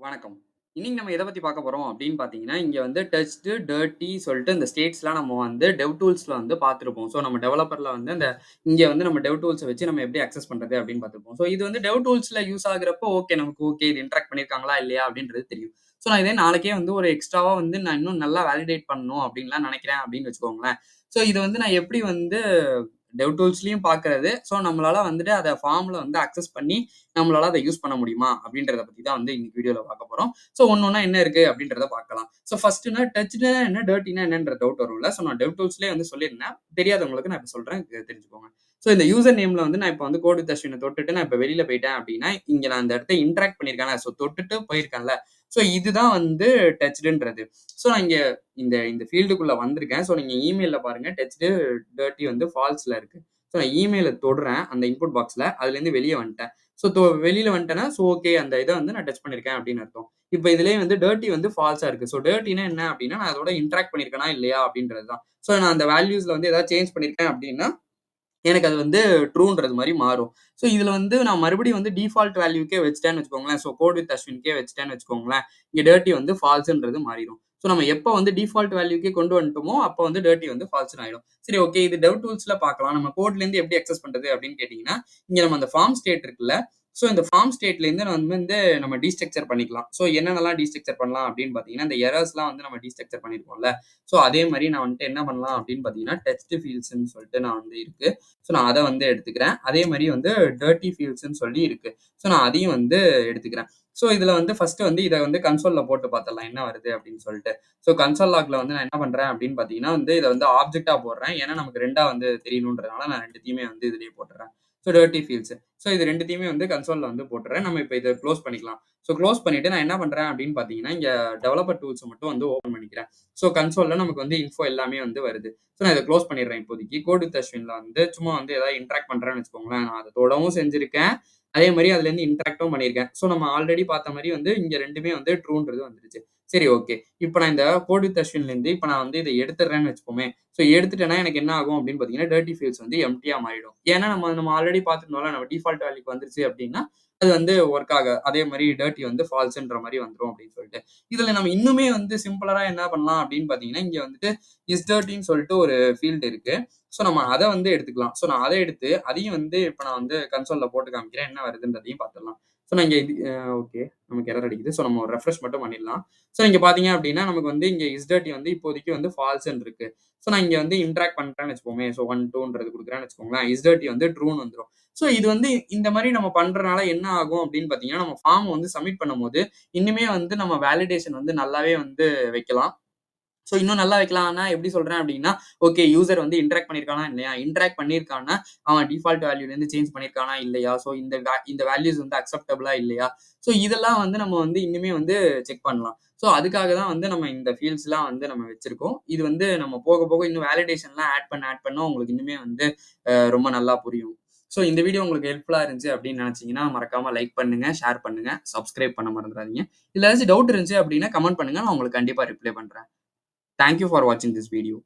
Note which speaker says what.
Speaker 1: வணக்கம். இன்னைக்கு நம்ம எத பத்தி பார்க்க போறோம் அப்படின்னு பார்த்தீங்கன்னா, இங்க வந்து டெஸ்ட்டு, டர்ட்டி சொல்லிட்டு இந்த ஸ்டேட்ஸ்லாம் நம்ம வந்து டெவ் டூல்ஸ்ல வந்து பார்த்திருப்போம். ஸோ நம்ம டெவலப்பர்ல வந்து இங்க வந்து நம்ம டெவ் டூல்ஸ வச்சு நம்ம எப்படி அக்சஸ் பண்றது அப்படின்னு பார்த்திருப்போம். ஸோ இது வந்து டெவ் டூல்ஸ்ல யூஸ் ஆகுறப்போ ஓகே நமக்கு ஓகே இது இன்டராக்ட் பண்ணியிருக்காங்களா இல்லையா அப்படின்றது தெரியும். ஸோ நான் இதே நாளைக்கே வந்து ஒரு எக்ஸ்ட்ராவா வந்து நான் இன்னும் நல்லா வேலிடேட் பண்ணணும் அப்படின்லாம் நினைக்கிறேன் அப்படின்னு வச்சுக்கோங்களேன். ஸோ இது வந்து நான் எப்படி வந்து டெவ் டூல்ஸ்லயும் பார்க்கிறது. ஸோ நம்மளால வந்துட்டு அத ஃபார்ம்ல வந்து அக்சஸ் பண்ணி நம்மளால அத யூஸ் பண்ண முடியுமா? அப்படின்றத பத்தி தான் வந்து இன்னைக்கு வீடியோல பார்க்க போறோம். ஸோ ஒண்ணொண்ணா என்ன இருக்கு அப்படின்றத பார்க்கலாம். ஸோ ஃபர்ஸ்ட்னா டச்னா என்ன? டர்ட்டினா என்னன்ற டவுட் வரும்ல. ஸோ நான் டெவ் டூல்ஸ்லயே வந்து சொல்லியிருந்தேன். தெரியாதவங்களுக்கு நான் இப்ப சொல்றேன். தெரிஞ்சுக்கோங்க. ஸோ இந்த யூசர் நேம்ல வந்து நான் இப்ப வந்து கோட் வித் அஸ்வின தொட்டுட்டு நான் இப்ப வெளியில போயிட்டேன் அப்படின்னா, இங்க நான் இந்த இடத்த இன்டராக்ட் பண்ணியிருக்கேன்ல. ஸோ தொட்டுட்டு போயிருக்கேன்ல. ஸோ இதுதான் வந்து டச்டுன்றது. ஸோ நான் இங்க இந்த இந்த ஃபீல்டுக்குள்ள வந்திருக்கேன். ஸோ நீங்க இமெயில்ல பாருங்க டச்டு, டர்ட்டி வந்து ஃபால்ஸ்ல இருக்கு. ஸோ நான் இமெயில தொடுறேன் அந்த இன்புட் பாக்ஸ்ல. அதுலேருந்து வெளிய வந்துட்டேன். ஸோ வெளியில வந்துட்டேன்னா, ஸோ ஓகே அந்த இத வந்து நான் டச் பண்ணியிருக்கேன் அப்படின்னு அர்த்தம். இப்ப இதுலயே வந்து டர்ட்டி வந்து ஃபால்ஸா இருக்கு. ஸோ டர்ட்டினா என்ன அப்படின்னா, நான் அதோட இன்டராக்ட் பண்ணியிருக்கேனா இல்லையா அப்படின்றது தான். ஸோ நான் அந்த வேல்யூஸ்ல வந்து ஏதாவது சேஞ்ச் பண்ணியிருக்கேன் அப்படின்னா, எனக்கு அது வந்து ட்ரூன்றது மாரி மாறும். ஸோ இதுல வந்து நான் மறுபடியும் வந்து டிஃபால்ட் வேல்யூக்கே வச்சுட்டேன்னு வச்சுக்கோங்களேன். ஸோ கோட் வித் அஸ்வின்கே வச்சுட்டேன்னு வச்சுக்கோங்களேன். இங்க டர்ட்டி வந்து ஃபால்ஸ்ன்றது மாறிரும். ஸோ நம்ம எப்ப வந்து டிஃபால்ட் வேல்யூக்கே கொண்டு வந்துட்டோமோ, அப்ப வந்து டர்ட்டி வந்து ஃபால்ஸ்ன்னு ஆயிடும். சரி ஓகே இது டெவ் டூல்ஸ்ல பார்க்கலாம். நம்ம கோட்லேருந்து எப்படி அக்சஸ் பண்றது அப்படின்னு கேட்டீங்கன்னா, இங்க நம்ம அந்த ஃபார்ம் ஸ்டேட் இருக்குல்ல. ஸோ இந்த ஃபார்ம் ஸ்டேட்லேருந்து நம்ம வந்து நம்ம டீஸ்ட்ரக்சர் பண்ணிக்கலாம். ஸோ என்னென்னலாம் டீஸ்ட்ரக்சர் பண்ணலாம் அப்படின்னு பார்த்தீங்கன்னா, இந்த எரர்ஸ்லாம் வந்து நம்ம டீஸ்ட்ரக்சர் பண்ணியிருக்கோம்ல. ஸோ அதே மாரி நான் வந்துட்டு என்ன பண்ணலாம் அப்படின்னு பார்த்தீங்கன்னா, டெக்ஸ்ட் ஃபீல்ட்ஸ்ன்னு சொல்லிட்டு நான் வந்து இருக்கு. ஸோ நான் அத வந்து எடுத்துக்கிறேன். அதே மாரி வந்து டர்ட்டி ஃபீல்ட்ஸ்ன்னு சொல்லி இருக்கு. ஸோ நான் அதையும் வந்து எடுத்துக்கிறேன். ஸோ இதுல வந்து ஃபர்ஸ்ட் வந்து இத வந்து கன்சோல்ல போட்டு பார்த்துடலாம் என்ன வருது அப்படின்னு சொல்லிட்டு. ஸோ கன்சோல் லாக்ல வந்து நான் என்ன பண்றேன் அப்படின்னு பார்த்தீங்கன்னா வந்து இத வந்து ஆப்ஜெக்ட்டா போடுறேன். ஏன்னா நமக்கு 2ஆ வந்து தெரியணுன்றதுனால நான் 2த்தையுமே வந்து இதுலயே போட்டுறேன். So dirty fields. ஸோ இது 2த்தையுமே வந்து கன்சோல்ல வந்து போட்டுறேன். நம்ம இப்ப இத குளோஸ் பண்ணிக்கலாம். ஸோ குளோஸ் பண்ணிட்டு நான் என்ன பண்றேன் அப்படின்னு பார்த்தீங்கன்னா, இங்க டெவலப்பர் டூல்ஸ் மட்டும் வந்து ஓப்பன் பண்ணிக்கிறேன். ஸோ கன்சோல்ல நமக்கு வந்து இன்ஃபோ எல்லாமே வந்து வருது. ஸோ நான் இத குளோஸ் பண்ணிடுறேன் இப்போதைக்கு. கோட் வித் அஸ்வின்ல வந்து சும்மா வந்து ஏதாவது இன்டராக்ட் பண்றேன்னு வச்சுக்கோங்களேன். நான் அத தொடவும் செஞ்சிருக்கேன். அதே மாரி அதுலேருந்து இன்டராக்டும் பண்ணியிருக்கேன். ஸோ நம்ம ஆல்ரெடி பார்த்த மாரி வந்து இங்க 2மே வந்து ட்ரூன்றது வந்துருச்சு. சரி ஓகே. இப்ப நான் இந்த கோட் வித் அஸ்வின்லேருந்து இப்ப நான் வந்து இத எடுத்துடுறேன்னு வச்சுப்போமே. ஸோ எடுத்துட்டேன்னா எனக்கு என்ன ஆகும் அப்படின்னு பார்த்தீங்கன்னா, டர்ட்டி ஃபீல்ட்ஸ் வந்து எம்ப்டியா மாறிடும். ஏன்னா நம்ம நம்ம ஆல்ரெடி பார்த்துருந்தோம்ல நம்ம டிஃபால்ட் வேல்யூக்கு வந்துருச்சு அப்படின்னா, அது வந்து ஒர்க் ஆகாது. அதே மாரி டர்ட்டி வந்து ஃபால்ஸ்ன்ற மாரி வந்துரும் அப்படின்னு சொல்லிட்டு. இதுல நம்ம இன்னுமே வந்து சிம்பிளரா என்ன பண்ணலாம் அப்படின்னு பார்த்தீங்கன்னா, இங்க வந்துட்டு இஸ் டர்ட்டின்னு சொல்லிட்டு ஒரு ஃபீல்ட் இருக்கு. ஸோ நம்ம அத வந்து எடுத்துக்கலாம். ஸோ நான் அத எடுத்து அதையும் வந்து இப்ப நான் வந்து கன்சோல்ல போட்டு காமிக்கிறேன். என்ன வருதுன்றதையும் பார்த்துடலாம். ஸோ நான் இங்க இது ஓகே. நமக்கு எரர் அடிக்குது. ஸோ நம்ம ஒரு ரெஃப்ரெஷ் மட்டும் பண்ணிடலாம். ஸோ இங்க பார்த்தீங்க அப்படின்னா, நமக்கு வந்து இங்க இஸ் டர்ட்டி வந்து இப்போதைக்கு வந்து ஃபால்ஸ்ன்னு இருக்கு. ஸோ நான் இங்க வந்து இன்டராக்ட் பண்றேன்னு வச்சுப்போமே. ஸோ 1, 2ன்றது குடுக்குறேன்னு வச்சுக்கோங்களேன். இஸ் டர்ட்டி வந்து ட்ரூன்னு வந்துரும். ஸோ இது வந்து இந்த மாரி நம்ம பண்றனால என்ன ஆகும் அப்படின்னு பார்த்தீங்கன்னா, நம்ம ஃபார்ம் வந்து சப்மிட் பண்ணும்போது, இன்னுமே வந்து நம்ம வேலிடேஷன் வந்து நல்லாவே வந்து வைக்கலாம். ஸோ இன்னும் நல்லா வைக்கலாம்னா எப்படி சொல்றேன் அப்படின்னா, ஓகே யூசர் வந்து இன்டராக்ட் பண்ணியிருக்கானா இல்லையா? இன்டராக்ட் பண்ணியிருக்கான்னா, அவன் டிஃபால்ட் வேல்யூலேருந்து சேஞ்ச் பண்ணியிருக்கானா இல்லையா? ஸோ இந்த வேல்யூஸ் வந்து அக்செப்டபிளா இல்லையா? ஸோ இதெல்லாம் வந்து நம்ம வந்து இன்னுமே வந்து செக் பண்ணலாம். ஸோ அதுக்காக தான் வந்து நம்ம இந்த ஃபீல்ட்ஸ்லாம் வந்து நம்ம வச்சிருக்கோம். இது வந்து நம்ம போக போக இன்னும் வேலிடேஷன்லாம் ஆட் பண்ண உங்களுக்கு இன்னுமே வந்து ரொம்ப நல்லா புரியும். ஸோ இந்த வீடியோ உங்களுக்கு ஹெல்ப்ஃபுல்லா இருந்துச்சு அப்படின்னு நினைச்சீங்கன்னா, மறக்காம லைக் பண்ணுங்க, ஷேர் பண்ணுங்க, சப்ஸ்கிரைப் பண்ண மறந்துறாதீங்க. இதுல ஏதாச்சும் டவுட் இருந்துச்சு அப்படின்னா கமெண்ட் பண்ணுங்க. நான் உங்களுக்கு கண்டிப்பா ரிப்ளை பண்றேன். Thank you for watching this video.